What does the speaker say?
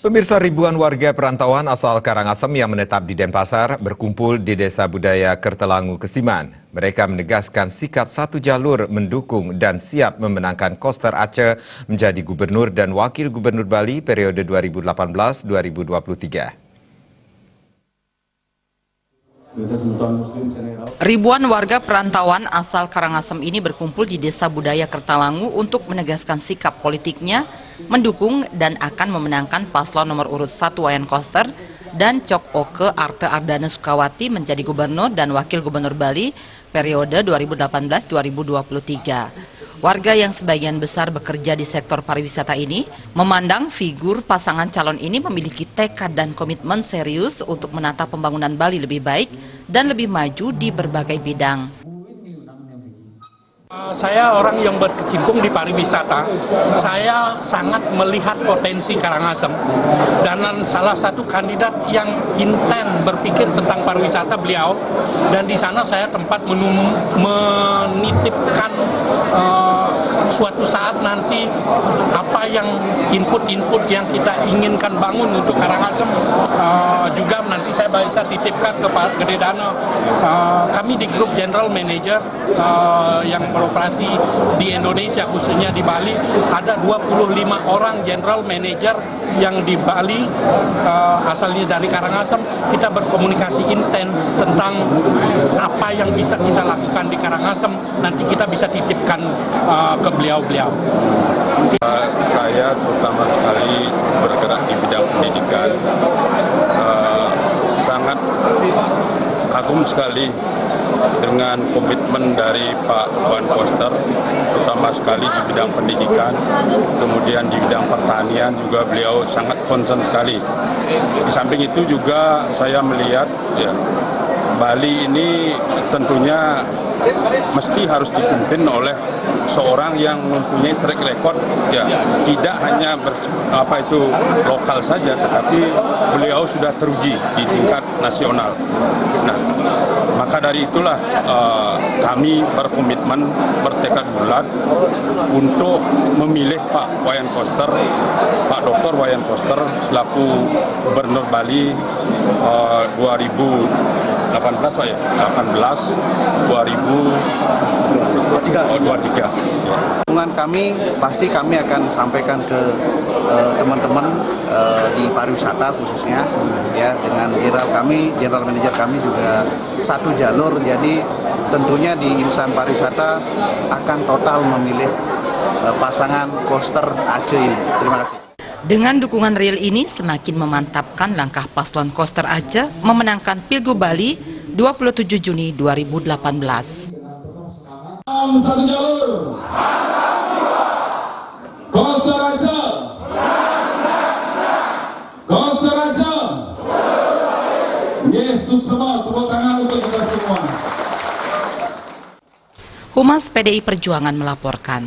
Pemirsa, ribuan warga perantauan asal Karangasem yang menetap di Denpasar berkumpul di Desa Budaya Kertelangu, Kesiman. Mereka menegaskan sikap satu jalur mendukung dan siap memenangkan Koster Aceh menjadi Gubernur dan Wakil Gubernur Bali periode 2018-2023. Ribuan warga perantauan asal Karangasem ini berkumpul di Desa Budaya Kertelangu untuk menegaskan sikap politiknya, mendukung dan akan memenangkan paslon nomor urut 1 Wayan Koster dan Cok Oke Arte Ardana Sukawati menjadi Gubernur dan Wakil Gubernur Bali periode 2018-2023. Warga yang sebagian besar bekerja di sektor pariwisata ini memandang figur pasangan calon ini memiliki tekad dan komitmen serius untuk menata pembangunan Bali lebih baik dan lebih maju di berbagai bidang. Saya orang yang berkecimpung di pariwisata, saya sangat melihat potensi Karangasem dan salah satu kandidat yang intens berpikir tentang pariwisata beliau, dan di sana saya tempat menitipkan suatu saat nanti apa yang input-input yang kita inginkan bangun untuk Karangasem, juga nanti saya bisa titipkan ke Pak Gede Dana. Kami di grup General Manager yang beroperasi di Indonesia, khususnya di Bali, ada 25 orang General Manager yang di Bali, asalnya dari Karangasem. Kita berkomunikasi intens tentang apa yang bisa kita lakukan di Karangasem, nanti kita bisa titipkan ke beliau-beliau. Saya terutama sekali bergerak di bidang pendidikan, sangat kagum sekali dengan komitmen dari Pak Wayan Koster, terutama sekali di bidang pendidikan, kemudian di bidang pertanian juga beliau sangat concern sekali. Di samping itu juga saya melihat ya, Bali ini tentunya mesti harus dipimpin oleh seorang yang mempunyai track record, ya tidak hanya lokal saja, tetapi beliau sudah teruji di tingkat nasional. Nah, maka dari itulah kami berkomitmen, bertekad bulat untuk memilih Pak Wayan Koster, Pak Dr. Wayan Koster selaku Gubernur Bali 2018 Pak ya, 2023. Dukungan kami pasti kami akan sampaikan ke teman-teman di pariwisata khususnya, ya, dengan general manager kami juga satu jalur, jadi tentunya di insan pariwisata akan total memilih pasangan Koster Aceh ini. Terima kasih. Dengan dukungan real ini semakin memantapkan langkah paslon Koster Aceh memenangkan Pilgub Bali 27 Juni 2018. Satu jalur, Koster Aceh, Koster Aceh. Yesus semua, tepuk tangan untuk kita semua. Humas PDI Perjuangan melaporkan.